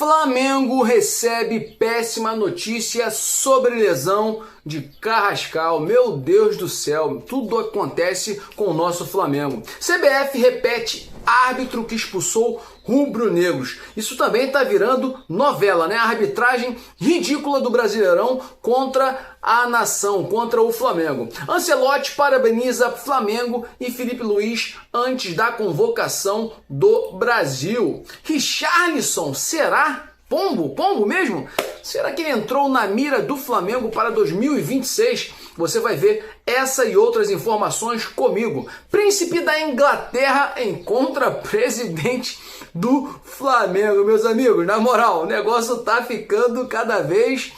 Flamengo recebe péssima notícia sobre lesão de Carrascal. Meu Deus do céu, tudo acontece com o nosso Flamengo. CBF repete árbitro que expulsou rubro-negros. Isso também está virando novela, né? A arbitragem ridícula do Brasileirão contra a nação, contra o Flamengo. Ancelotti parabeniza Flamengo e Felipe Luiz antes da convocação do Brasil. Richarlison, será? Pombo mesmo? Será que ele entrou na mira do Flamengo para 2026? Você vai ver essa e outras informações comigo. Príncipe da Inglaterra encontra presidente do Flamengo. Meus amigos, na moral, o negócio tá ficando cada vez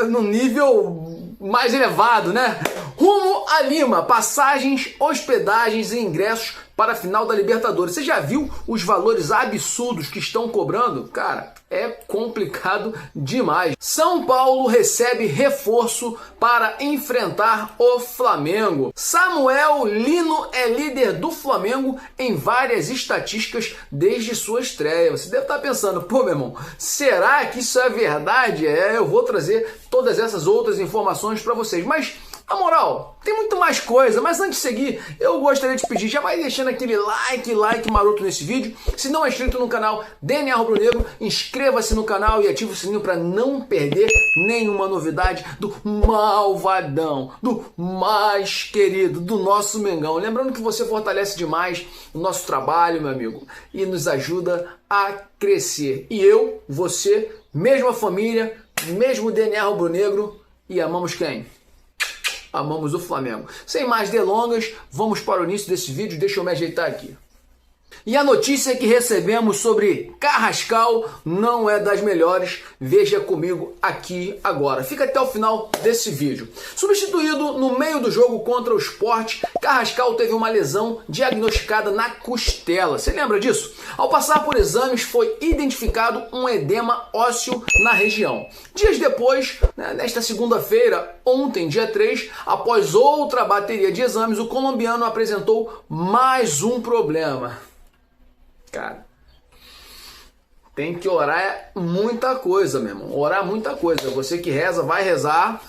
no nível mais elevado, né? Rumo a Lima, passagens, hospedagens e ingressos para a final da Libertadores. Você já viu os valores absurdos que estão cobrando? Cara, é complicado demais. São Paulo recebe reforço para enfrentar o Flamengo. Samuel Lino é líder do Flamengo em várias estatísticas desde sua estreia. Você deve estar pensando, pô, meu irmão, será que isso é verdade? Eu vou trazer todas essas outras informações para vocês, mas na moral, tem muito mais coisa, mas antes de seguir, eu gostaria de pedir, já vai deixando aquele like maroto nesse vídeo. Se não é inscrito no canal DNA Rubro Negro, inscreva-se no canal e ative o sininho para não perder nenhuma novidade do malvadão, do mais querido, do nosso Mengão. Lembrando que você fortalece demais o nosso trabalho, meu amigo, e nos ajuda a crescer. E eu, você, mesma família, mesmo DNA Rubro Negro, e amamos quem? Amamos o Flamengo. Sem mais delongas, vamos para o início desse vídeo. Deixa eu me ajeitar aqui. E a notícia que recebemos sobre Carrascal não é das melhores. Veja comigo aqui agora. Fica até o final desse vídeo. Substituído no meio do jogo contra o Sport, Carrascal teve uma lesão diagnosticada na costela. Você lembra disso? Ao passar por exames, foi identificado um edema ósseo na região. Dias depois, nesta segunda-feira, ontem, dia 3, após outra bateria de exames, o colombiano apresentou mais um problema. Cara, tem que orar muita coisa, meu irmão. Orar muita coisa. Você que reza, vai rezar.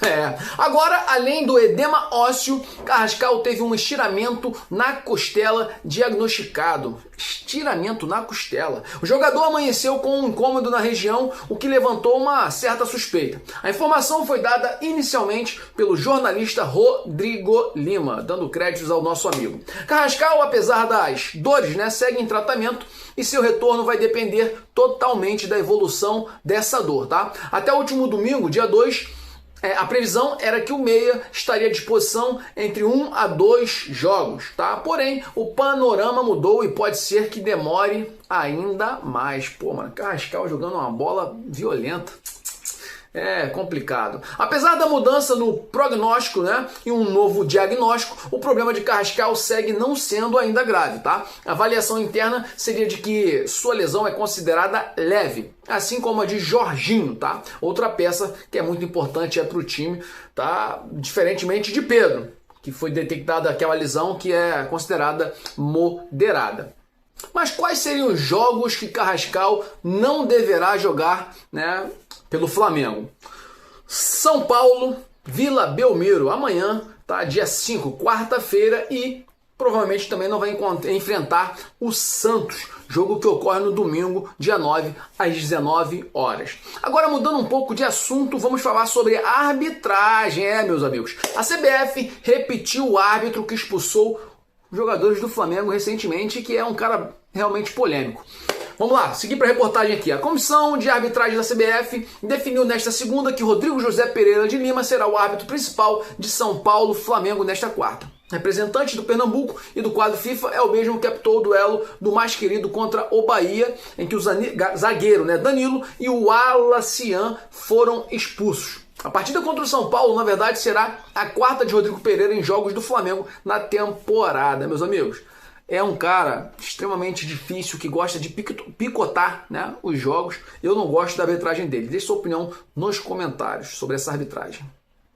Agora, além do edema ósseo, Carrascal teve um estiramento na costela diagnosticado. Estiramento na costela. O jogador amanheceu com um incômodo na região, o que levantou uma certa suspeita. A informação foi dada inicialmente pelo jornalista Rodrigo Lima, dando créditos ao nosso amigo. Carrascal, apesar das dores, segue em tratamento e seu retorno vai depender totalmente da evolução dessa dor, tá? Até o último domingo, dia 2, a previsão era que o meia estaria à disposição entre 1 a 2 jogos, tá? Porém, o panorama mudou e pode ser que demore ainda mais. Pô, mano, Carrascal jogando uma bola violenta. É complicado. Apesar da mudança no prognóstico, e um novo diagnóstico, o problema de Carrascal segue não sendo ainda grave, tá? A avaliação interna seria de que sua lesão é considerada leve, assim como a de Jorginho, tá? Outra peça que é muito importante para o time, tá? Diferentemente de Pedro, que foi detectada aquela lesão que é considerada moderada. Mas quais seriam os jogos que Carrascal não deverá jogar, pelo Flamengo? São Paulo, Vila Belmiro, amanhã, tá? Dia 5, quarta-feira, e provavelmente também não vai enfrentar o Santos, jogo que ocorre no domingo, dia 9, às 19 horas. Agora, mudando um pouco de assunto, vamos falar sobre a arbitragem, meus amigos. A CBF repetiu o árbitro que expulsou jogadores do Flamengo recentemente, que é um cara realmente polêmico. Vamos lá, seguir para a reportagem aqui. A Comissão de Arbitragem da CBF definiu nesta segunda que Rodrigo José Pereira de Lima será o árbitro principal de São Paulo Flamengo nesta quarta. Representante do Pernambuco e do quadro FIFA, é o mesmo que apitou o duelo do mais querido contra o Bahia, em que o zagueiro Danilo e o Wallacian foram expulsos. A partida contra o São Paulo, na verdade, será a quarta de Rodrigo Pereira em jogos do Flamengo na temporada, meus amigos. É um cara extremamente difícil, que gosta de picotar os jogos. Eu não gosto da arbitragem dele. Deixe sua opinião nos comentários sobre essa arbitragem.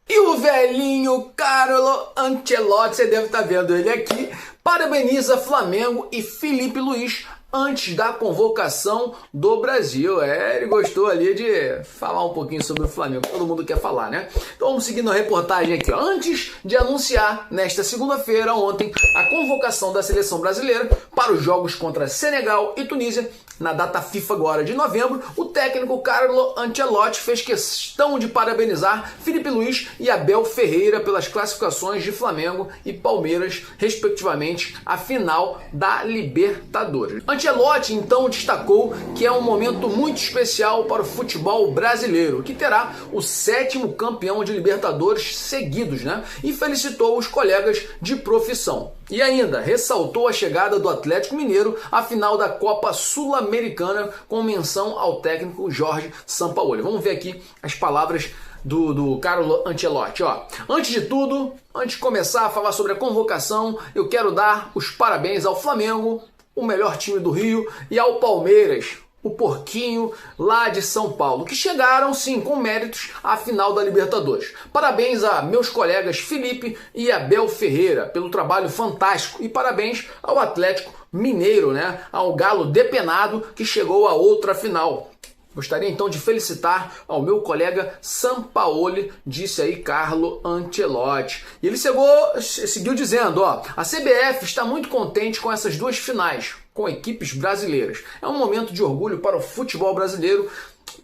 E o velhinho Carlo Ancelotti, você deve estar vendo ele aqui, parabeniza Flamengo e Felipe Luiz antes da convocação do Brasil. Ele gostou ali de falar um pouquinho sobre o Flamengo, todo mundo quer falar, né? Então vamos seguindo a reportagem aqui, ó. Antes de anunciar nesta segunda-feira, ontem, a convocação da seleção brasileira para os jogos contra Senegal e Tunísia, na data FIFA agora de novembro, o técnico Carlo Ancelotti fez questão de parabenizar Filipe Luís e Abel Ferreira pelas classificações de Flamengo e Palmeiras, respectivamente, à final da Libertadores. Ancelotti então destacou que é um momento muito especial para o futebol brasileiro, que terá o 7º campeão de Libertadores seguidos, né? E felicitou os colegas de profissão. E ainda ressaltou a chegada do Atlético Mineiro à final da Copa Sul-Americana, com menção ao técnico Jorge Sampaoli. Vamos ver aqui as palavras do Carlo Ancelotti. Ó. Antes de tudo, antes de começar a falar sobre a convocação, eu quero dar os parabéns ao Flamengo, o melhor time do Rio, e ao Palmeiras, o porquinho lá de São Paulo, que chegaram sim com méritos à final da Libertadores. Parabéns a meus colegas Felipe e Abel Ferreira pelo trabalho fantástico e parabéns ao Atlético Mineiro, né, ao Galo depenado que chegou a outra final. Gostaria então de felicitar ao meu colega Sampaoli, disse aí Carlo Ancelotti. E ele seguiu dizendo, ó, a CBF está muito contente com essas duas finais, com equipes brasileiras. É um momento de orgulho para o futebol brasileiro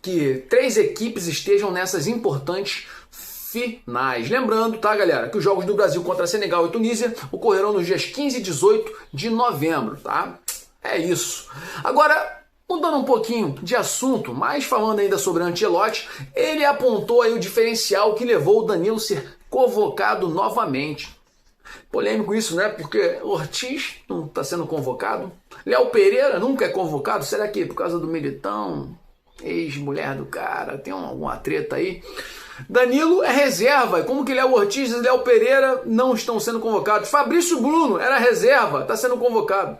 que 3 equipes estejam nessas importantes finais. Lembrando, tá, galera, que os jogos do Brasil contra Senegal e Tunísia ocorrerão nos dias 15 e 18 de novembro, tá? É isso. Agora, mudando um pouquinho de assunto, mas falando ainda sobre Ancelotti, ele apontou aí o diferencial que levou o Danilo a ser convocado novamente. Polêmico isso, né? Porque Ortiz não está sendo convocado. Léo Pereira nunca é convocado. Será que por causa do Militão, ex-mulher do cara, tem alguma treta aí? Danilo é reserva. Como que Léo Ortiz e Léo Pereira não estão sendo convocados? Fabrício Bruno era reserva, está sendo convocado.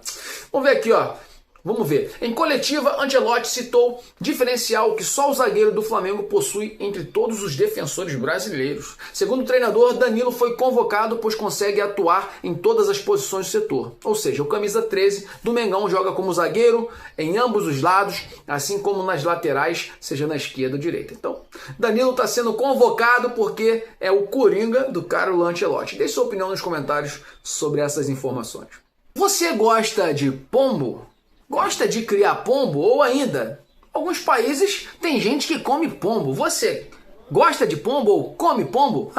Vamos ver aqui, ó. Vamos ver. Em coletiva, Ancelotti citou diferencial que só o zagueiro do Flamengo possui entre todos os defensores brasileiros. Segundo o treinador, Danilo foi convocado pois consegue atuar em todas as posições do setor. Ou seja, o camisa 13 do Mengão joga como zagueiro em ambos os lados, assim como nas laterais, seja na esquerda ou direita. Então, Danilo está sendo convocado porque é o coringa do Carlo Ancelotti. Deixe sua opinião nos comentários sobre essas informações. Você gosta de pombo? Gosta de criar pombo? Ou ainda, alguns países tem gente que come pombo. Você gosta de pombo ou come pombo?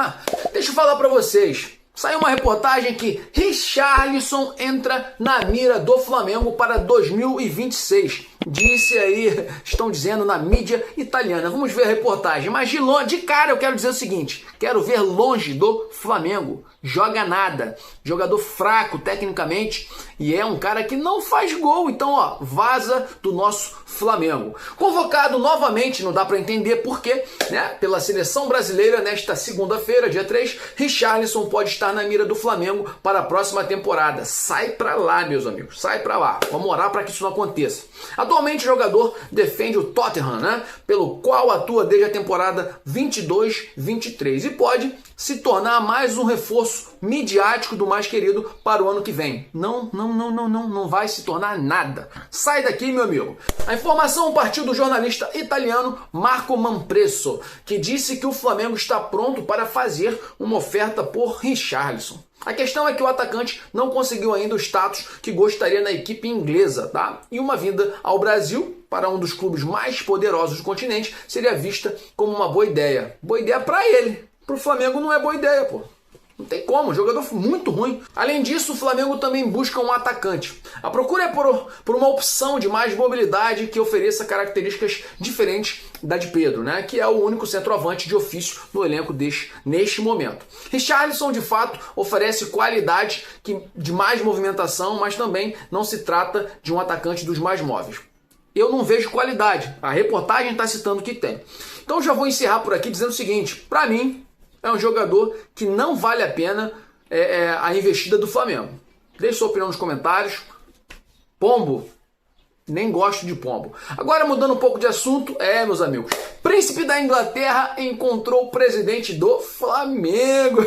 Deixa eu falar para vocês. Saiu uma reportagem que Richarlison entra na mira do Flamengo para 2026. Disse aí, estão dizendo na mídia italiana. Vamos ver a reportagem. Mas de cara eu quero dizer o seguinte. Quero ver longe do Flamengo. Joga nada. Jogador fraco tecnicamente. E é um cara que não faz gol. Então, ó, vaza do nosso Flamengo. Convocado novamente, não dá para entender por quê, né? Pela seleção brasileira nesta segunda-feira, dia 3, Richarlison pode estar na mira do Flamengo para a próxima temporada. Sai pra lá, meus amigos. Sai pra lá. Vamos orar para que isso não aconteça. Atualmente o jogador defende o Tottenham, né? Pelo qual atua desde a temporada 22-23 e pode se tornar mais um reforço midiático do mais querido para o ano que vem. Não vai se tornar nada. Sai daqui, meu amigo. A informação partiu do jornalista italiano Marco Manpresso, que disse que o Flamengo está pronto para fazer uma oferta por Richarlison. A questão é que o atacante não conseguiu ainda o status que gostaria na equipe inglesa, tá? E uma vinda ao Brasil, para um dos clubes mais poderosos do continente, seria vista como uma boa ideia. Boa ideia para ele. Para o Flamengo não é boa ideia, pô. Não tem como, jogador muito ruim. Além disso, o Flamengo também busca um atacante. A procura é por uma opção de mais mobilidade que ofereça características diferentes da de Pedro, né? Que é o único centroavante de ofício no elenco neste momento. Richarlison, de fato, oferece qualidade de mais movimentação, mas também não se trata de um atacante dos mais móveis. Eu não vejo qualidade. A reportagem está citando que tem. Então já vou encerrar por aqui dizendo o seguinte. Para mim, é um jogador que não vale a pena a investida do Flamengo. Deixe sua opinião nos comentários. Pombo, Nem gosto de pombo. Agora, mudando um pouco de assunto, meus amigos, príncipe da Inglaterra encontrou o presidente do Flamengo.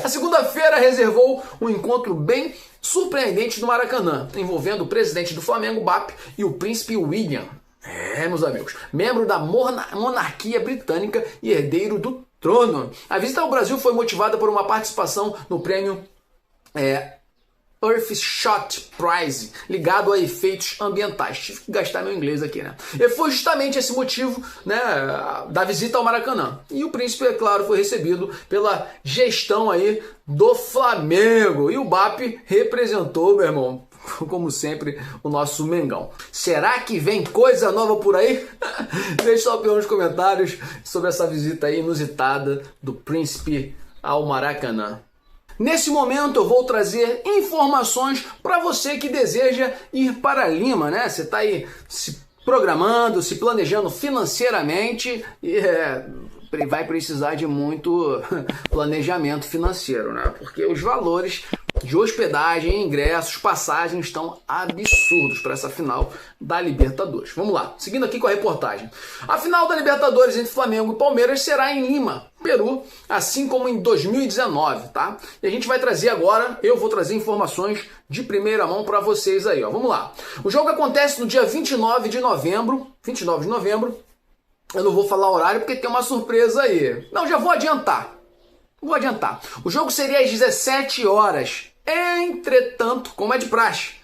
A segunda-feira reservou um encontro bem surpreendente no Maracanã, envolvendo o presidente do Flamengo, BAP, e o príncipe William. Meus amigos, membro da monarquia britânica e herdeiro do trono. A visita ao Brasil foi motivada por uma participação no prêmio Earthshot Prize, ligado a efeitos ambientais. Tive que gastar meu inglês aqui, né? E foi justamente esse motivo, né, da visita ao Maracanã. E o príncipe, é claro, foi recebido pela gestão aí do Flamengo. E o BAP representou, meu irmão, como sempre, o nosso Mengão. Será que vem coisa nova por aí? Deixe sua opinião nos comentários sobre essa visita aí inusitada do príncipe ao Maracanã. Nesse momento eu vou trazer informações para você que deseja ir para Lima, né? Você está aí se programando, se planejando financeiramente e vai precisar de muito planejamento financeiro, né? Porque os valores de hospedagem, ingressos, passagens estão absurdos para essa final da Libertadores. Vamos lá, seguindo aqui com a reportagem. A final da Libertadores entre Flamengo e Palmeiras será em Lima, Peru, assim como em 2019, tá? E a gente vai trazer agora, eu vou trazer informações de primeira mão para vocês aí, ó. Vamos lá. O jogo acontece no dia 29 de novembro. Eu não vou falar o horário porque tem uma surpresa aí. Não, já vou adiantar. O jogo seria às 17 horas. Entretanto, como é de praxe,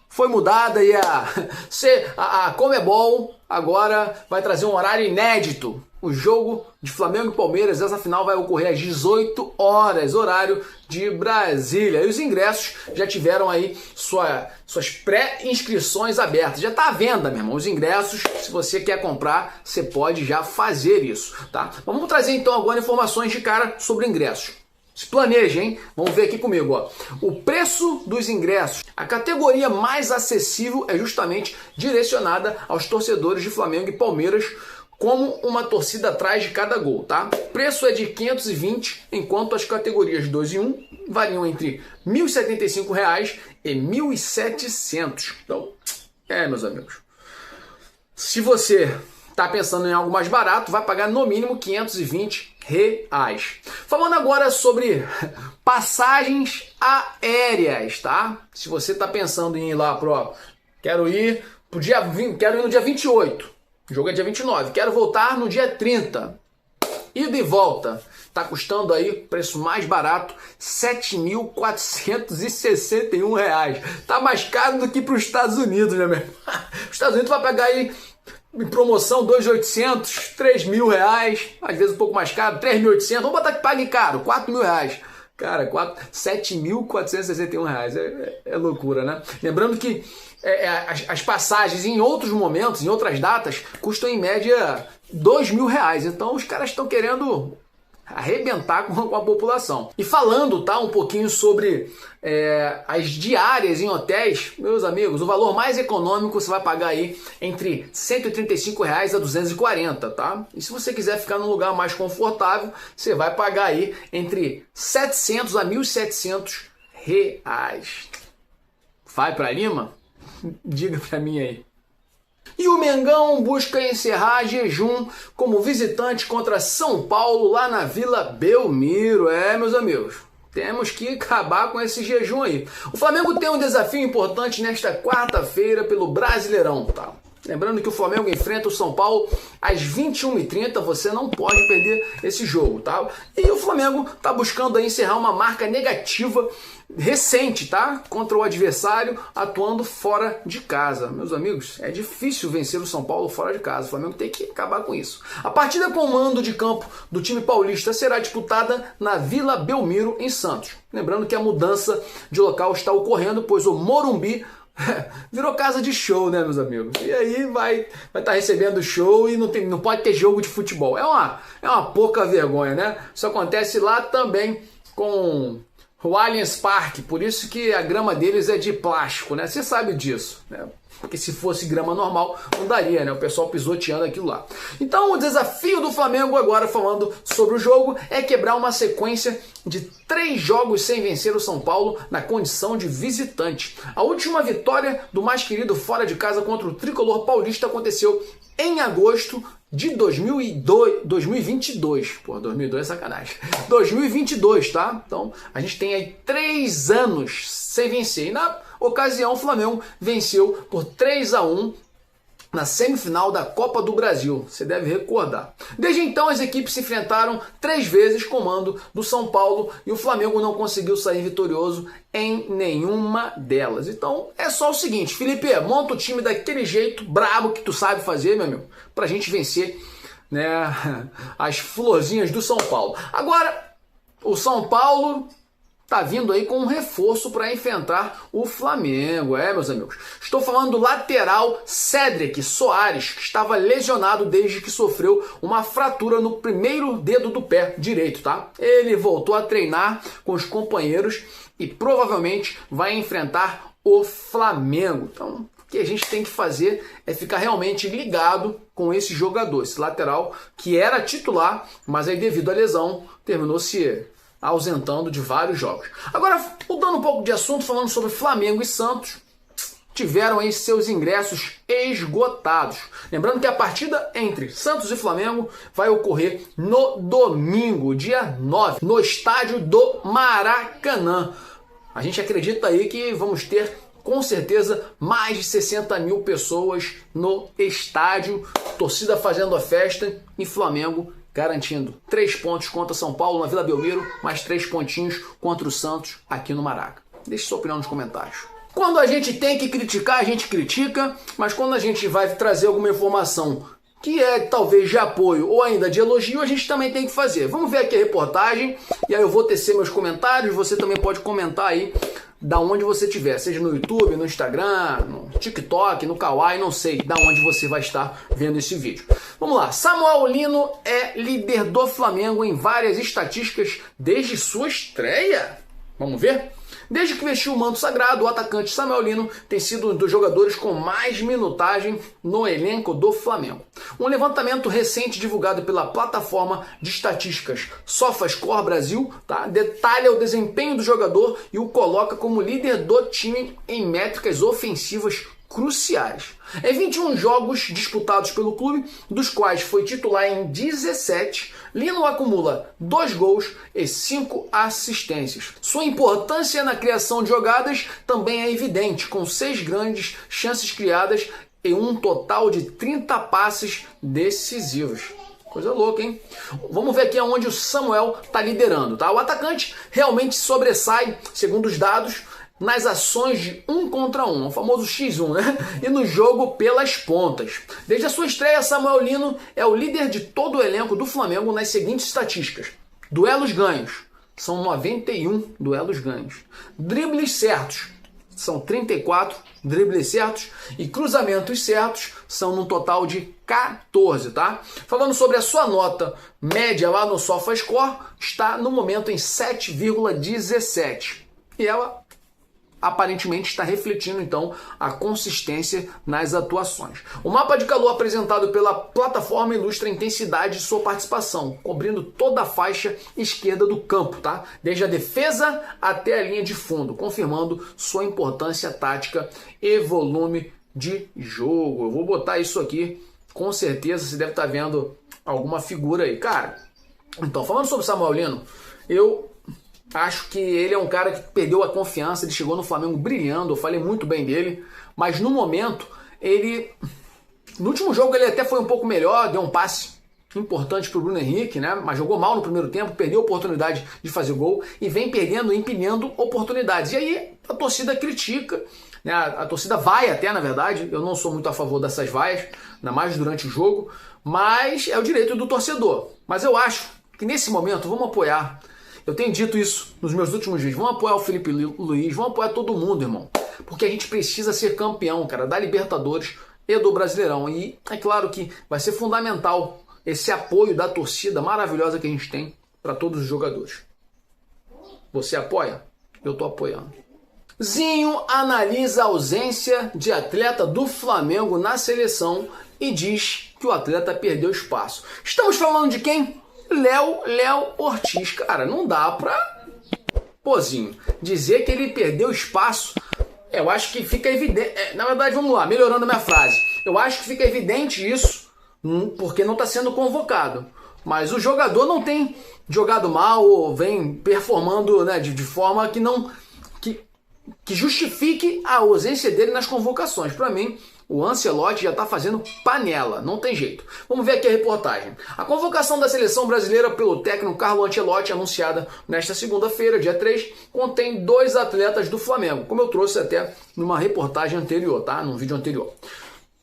foi mudada e a Conmebol agora vai trazer um horário inédito. O jogo de Flamengo e Palmeiras, essa final vai ocorrer às 18 horas, horário de Brasília. E os ingressos já tiveram aí suas pré-inscrições abertas. Já está à venda, meu irmão, os ingressos. Se você quer comprar, você pode já fazer isso, tá? Vamos trazer então agora informações de cara sobre ingressos. Se planeja, hein? Vamos ver aqui comigo, ó. O preço dos ingressos. A categoria mais acessível é justamente direcionada aos torcedores de Flamengo e Palmeiras, como uma torcida atrás de cada gol, tá? O preço é de R$ 520, enquanto as categorias 2 e 1 variam entre R$ 1.075 e R$ 1.700. Então, meus amigos, se você está pensando em algo mais barato, vai pagar no mínimo R$ 520. Falando agora sobre passagens aéreas, tá? Se você está pensando em ir lá quero ir no dia 28. O jogo é dia 29. Quero voltar no dia 30. Ida e volta. Tá custando aí, preço mais barato, R$ 7.461. Tá mais caro do que para os Estados Unidos, né, meu? Os Estados Unidos vai pagar aí em promoção R$ 2.800, R$ 3.000, às vezes um pouco mais caro, R$ 3.800. Vamos botar que pague caro, R$ 4.000. Cara, R$ 7.461. É loucura, né? Lembrando que as passagens em outros momentos, em outras datas, custam em média R$ 2.000. Então os caras estão querendo arrebentar com a população. E falando, tá, um pouquinho sobre as diárias em hotéis, meus amigos, o valor mais econômico você vai pagar aí entre R$ 135 a R$ 240, tá? E se você quiser ficar num lugar mais confortável, você vai pagar aí entre R$ 700 a R$ 1.700. Vai para Lima? Diga para mim aí. E o Mengão busca encerrar jejum como visitante contra São Paulo lá na Vila Belmiro. Meus amigos, temos que acabar com esse jejum aí. O Flamengo tem um desafio importante nesta quarta-feira pelo Brasileirão, tá? Lembrando que o Flamengo enfrenta o São Paulo às 21h30, você não pode perder esse jogo, tá? E o Flamengo tá buscando aí encerrar uma marca negativa recente, tá? Contra o adversário, atuando fora de casa. Meus amigos, é difícil vencer o São Paulo fora de casa. O Flamengo tem que acabar com isso. A partida com o mando de campo do time paulista será disputada na Vila Belmiro, em Santos. Lembrando que a mudança de local está ocorrendo, pois o Morumbi virou casa de show, né, meus amigos? E aí vai estar recebendo show e não pode ter jogo de futebol. É uma pouca vergonha, né? Isso acontece lá também com o Allianz Parque, por isso que a grama deles é de plástico, né? Você sabe disso, né? Porque se fosse grama normal, não daria, né? O pessoal pisoteando aquilo lá. Então o desafio do Flamengo agora, falando sobre o jogo, é quebrar uma sequência de 3 jogos sem vencer o São Paulo na condição de visitante. A última vitória do mais querido fora de casa contra o tricolor paulista aconteceu em agosto de 2022. Pô, 2002 é sacanagem. 2022, tá? Então, a gente tem aí 3 anos sem vencer. E na ocasião, o Flamengo venceu por 3-1 na semifinal da Copa do Brasil. Você deve recordar. Desde então, as equipes se enfrentaram 3 vezes com o mando do São Paulo e o Flamengo não conseguiu sair vitorioso em nenhuma delas. Então, é só o seguinte, Felipe, monta o time daquele jeito brabo que tu sabe fazer, meu amigo, pra gente vencer, né, as florzinhas do São Paulo. Agora, o São Paulo tá vindo aí com um reforço para enfrentar o Flamengo, meus amigos. Estou falando do lateral Cédric Soares, que estava lesionado desde que sofreu uma fratura no primeiro dedo do pé direito, tá? Ele voltou a treinar com os companheiros e provavelmente vai enfrentar o Flamengo. Então, o que a gente tem que fazer é ficar realmente ligado com esse jogador, esse lateral que era titular, mas aí devido à lesão terminou se ausentando de vários jogos. Agora, mudando um pouco de assunto, falando sobre Flamengo e Santos, tiveram aí seus ingressos esgotados. Lembrando que a partida entre Santos e Flamengo vai ocorrer no domingo, dia 9, no estádio do Maracanã. A gente acredita aí que vamos ter, com certeza, mais de 60 mil pessoas no estádio, torcida fazendo a festa e Flamengo garantindo 3 pontos contra São Paulo na Vila Belmiro, mais 3 pontinhos contra o Santos aqui no Maraca. Deixe sua opinião nos comentários. Quando a gente tem que criticar, a gente critica, mas quando a gente vai trazer alguma informação que é talvez de apoio ou ainda de elogio, a gente também tem que fazer. Vamos ver aqui a reportagem e aí eu vou tecer meus comentários, você também pode comentar aí da onde você estiver, seja no YouTube, no Instagram, no TikTok, no Kawaii, não sei da onde você vai estar vendo esse vídeo. Vamos lá, Samuel Lino é líder do Flamengo em várias estatísticas desde sua estreia. Vamos ver? Desde que vestiu o manto sagrado, o atacante Samuel Lino tem sido um dos jogadores com mais minutagem no elenco do Flamengo. Um levantamento recente divulgado pela plataforma de estatísticas SofaScore Brasil, tá, detalha o desempenho do jogador e o coloca como líder do time em métricas ofensivas cruciais. Em 21 jogos disputados pelo clube, dos quais foi titular em 17, Lino acumula 2 gols e 5 assistências. Sua importância na criação de jogadas também é evidente, com 6 grandes chances criadas e um total de 30 passes decisivos. Coisa louca, hein? Vamos ver aqui aonde o Samuel está liderando, tá? O atacante realmente sobressai, segundo os dados, nas ações de 1 contra 1, o famoso X1, né? E no jogo pelas pontas. Desde a sua estreia, Samuel Lino é o líder de todo o elenco do Flamengo nas seguintes estatísticas. Duelos ganhos, são 91 duelos ganhos. Dribles certos, são 34 dribles certos. E cruzamentos certos, são no total de 14, tá? Falando sobre a sua nota média lá no SofaScore, está no momento em 7,17. E ela aparentemente está refletindo então a consistência nas atuações. O mapa de calor apresentado pela plataforma ilustra a intensidade de sua participação, cobrindo toda a faixa esquerda do campo, tá? Desde a defesa até a linha de fundo, confirmando sua importância tática e volume de jogo. Eu vou botar isso aqui, com certeza você deve estar vendo alguma figura aí. Cara, então falando sobre Samuel Lino, eu acho que ele é um cara que perdeu a confiança, ele chegou no Flamengo brilhando, eu falei muito bem dele, mas no momento, no último jogo ele até foi um pouco melhor, deu um passe importante para o Bruno Henrique, né? Mas jogou mal no primeiro tempo, perdeu a oportunidade de fazer gol e vem perdendo, empilhando oportunidades. E aí a torcida critica, né? A torcida vai até, na verdade, eu não sou muito a favor dessas vaias, ainda mais durante o jogo, mas é o direito do torcedor. Mas eu acho que nesse momento vamos apoiar. Eu tenho dito isso nos meus últimos vídeos. Vamos apoiar o Felipe Luiz, vamos apoiar todo mundo, irmão. Porque a gente precisa ser campeão, cara, da Libertadores e do Brasileirão. E é claro que vai ser fundamental esse apoio da torcida maravilhosa que a gente tem para todos os jogadores. Você apoia? eu tô apoiando. Zinho analisa a ausência de atleta do Flamengo na seleção e diz que o atleta perdeu espaço. Estamos falando de quem? Léo Ortiz. Cara, não dá pra, Zinho, dizer que ele perdeu espaço. Eu acho que fica evidente. Na verdade, vamos lá, melhorando a minha frase. Eu acho que fica evidente isso, porque não está sendo convocado. Mas o jogador não tem jogado mal ou vem performando, né, de forma que não que justifique a ausência dele nas convocações. Para mim, o Ancelotti já está fazendo panela, não tem jeito. Vamos ver aqui a reportagem. A convocação da seleção brasileira pelo técnico Carlo Ancelotti, anunciada nesta segunda-feira, dia 3, contém 2 atletas do Flamengo, como eu trouxe até numa reportagem anterior, tá? Num vídeo anterior.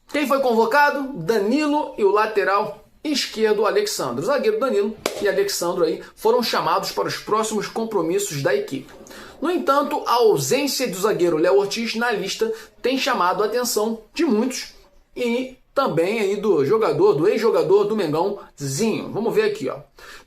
Quem foi convocado? Danilo e o lateral esquerdo, Alexandre. O zagueiro Danilo e Alexandre aí foram chamados para os próximos compromissos da equipe. No entanto, a ausência do zagueiro Léo Ortiz na lista tem chamado a atenção de muitos e também aí do ex-jogador do Mengão, Zinho. Vamos ver aqui, ó.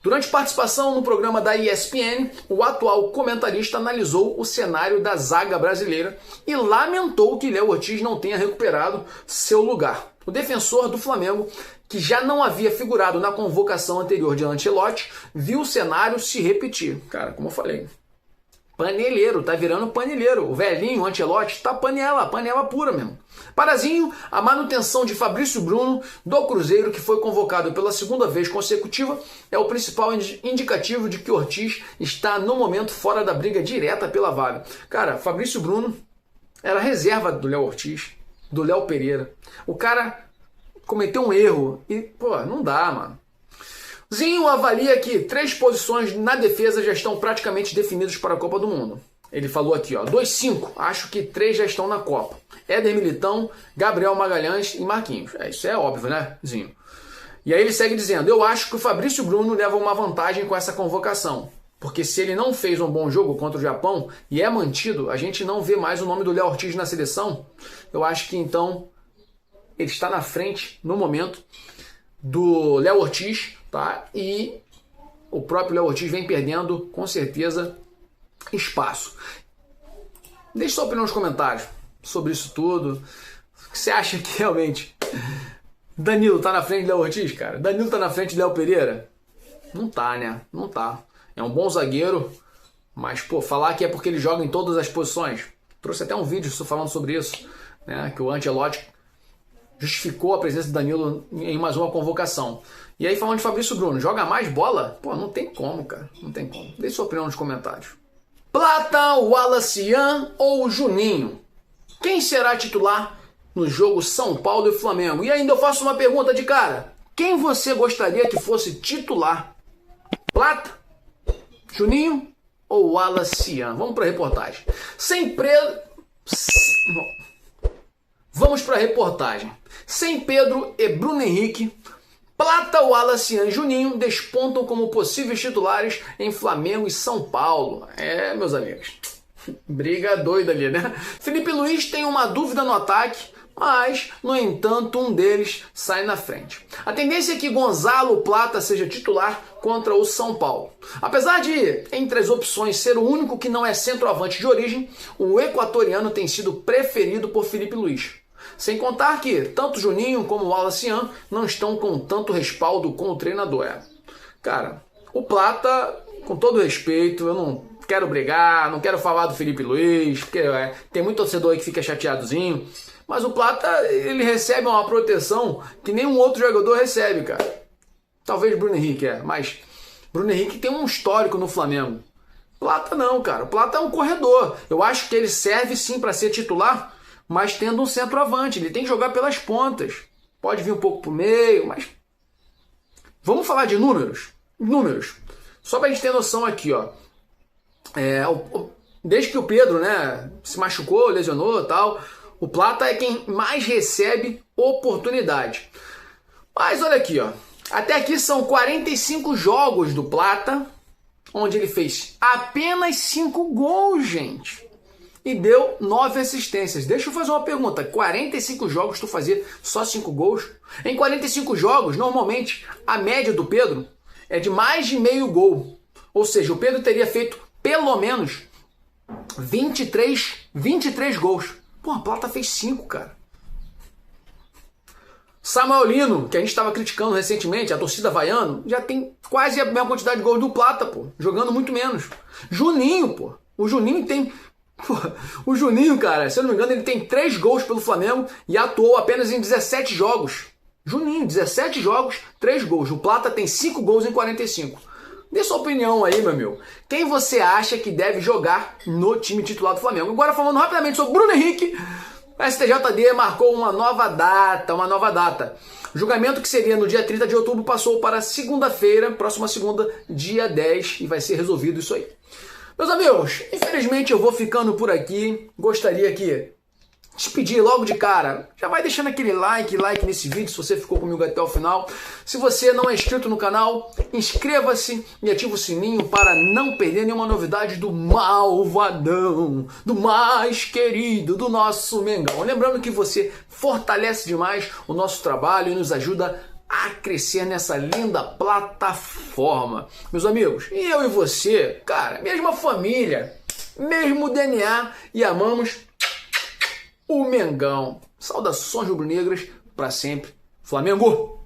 Durante participação no programa da ESPN, o atual comentarista analisou o cenário da zaga brasileira e lamentou que Léo Ortiz não tenha recuperado seu lugar. O defensor do Flamengo, que já não havia figurado na convocação anterior de Ancelotti, viu o cenário se repetir. Cara, como eu falei, paneleiro, tá virando paneleiro. O velhinho Ancelotti tá panela pura mesmo. Parazinho, a manutenção de Fabrício Bruno do Cruzeiro, que foi convocado pela segunda vez consecutiva, é o principal indicativo de que Ortiz está no momento fora da briga direta pela vaga. Cara, Fabrício Bruno era reserva do Léo Ortiz, do Léo Pereira. O cara cometeu um erro e, não dá, mano. Zinho avalia que 3 posições na defesa já estão praticamente definidas para a Copa do Mundo. Ele falou aqui, ó, 2-5, acho que 3 já estão na Copa. Éder Militão, Gabriel Magalhães e Marquinhos. Isso é óbvio, né, Zinho? E aí ele segue dizendo, eu acho que o Fabrício Bruno leva uma vantagem com essa convocação. Porque se ele não fez um bom jogo contra o Japão e é mantido, a gente não vê mais o nome do Léo Ortiz na seleção. Eu acho que então ele está na frente, no momento, do Léo Ortiz, tá? E o próprio Léo Ortiz vem perdendo, com certeza, espaço. Deixe sua opinião nos comentários sobre isso tudo. Você acha que realmente Danilo tá na frente de Léo Ortiz, cara? Danilo tá na frente de Léo Pereira? Não tá, né? Não tá. É um bom zagueiro, mas, falar que é porque ele joga em todas as posições. Trouxe até um vídeo falando sobre isso, né? Que o Ancelotti justificou a presença do Danilo em mais uma convocação. E aí falando de Fabrício Bruno, joga mais bola? Não tem como, cara. Não tem como. Deixe sua opinião nos comentários. Plata, Wallace ou Juninho? Quem será titular no jogo São Paulo e Flamengo? E ainda eu faço uma pergunta de cara. Quem você gostaria que fosse titular? Plata, Juninho ou Wallace? Vamos para a reportagem. Vamos para a reportagem. Sem Pedro e Bruno Henrique, Plata, Wallace e Juninho despontam como possíveis titulares em Flamengo e São Paulo. Meus amigos, briga doida ali, né? Felipe Luiz tem uma dúvida no ataque, mas, no entanto, um deles sai na frente. A tendência é que Gonzalo Plata seja titular contra o São Paulo. Apesar de, entre as opções, ser o único que não é centroavante de origem, o equatoriano tem sido preferido por Felipe Luiz. Sem contar que tanto Juninho como o Wallace não estão com tanto respaldo com o treinador. Cara, o Plata, com todo respeito, eu não quero brigar, não quero falar do Felipe Luiz, porque tem muito torcedor aí que fica chateadozinho, mas o Plata, ele recebe uma proteção que nenhum outro jogador recebe, cara. Talvez Bruno Henrique, mas Bruno Henrique tem um histórico no Flamengo. Plata não, cara. O Plata é um corredor. Eu acho que ele serve sim para ser titular, mas tendo um centroavante. Ele tem que jogar pelas pontas. Pode vir um pouco pro meio, mas... Vamos falar de números? Números. Só pra gente ter noção aqui, ó. Desde que o Pedro, se machucou, lesionou e tal, o Plata é quem mais recebe oportunidade. Mas olha aqui, ó. Até aqui são 45 jogos do Plata, onde ele fez apenas 5 gols, gente. E deu 9 assistências. Deixa eu fazer uma pergunta. 45 jogos tu fazia só 5 gols? Em 45 jogos, normalmente, a média do Pedro é de mais de meio gol. Ou seja, o Pedro teria feito pelo menos 23 gols. Pô, a Plata fez 5, cara. Samuel Lino, que a gente estava criticando recentemente, a torcida vaiano, já tem quase a mesma quantidade de gols do Plata, pô. Jogando muito menos. Juninho, pô. O Juninho tem... Pô, o Juninho, cara, se eu não me engano, ele tem 3 gols pelo Flamengo e atuou apenas em 17 jogos. Juninho, 17 jogos, 3 gols. O Plata tem 5 gols em 45. Dê sua opinião aí, meu amigo. Quem você acha que deve jogar no time titular do Flamengo? Agora falando rapidamente sobre Bruno Henrique, a STJD marcou uma nova data. O julgamento, que seria no dia 30 de outubro, passou para segunda-feira, próxima segunda, dia 10, e vai ser resolvido isso aí. Meus amigos, infelizmente eu vou ficando por aqui. Gostaria que te pedir logo de cara, já vai deixando aquele like nesse vídeo se você ficou comigo até o final. Se você não é inscrito no canal, inscreva-se e ative o sininho para não perder nenhuma novidade do malvadão, do mais querido, do nosso Mengão. Lembrando que você fortalece demais o nosso trabalho e nos ajuda a crescer nessa linda plataforma. Meus amigos, e eu e você, cara, mesma família, mesmo DNA, e amamos o Mengão. Saudações rubro-negras para sempre. Flamengo!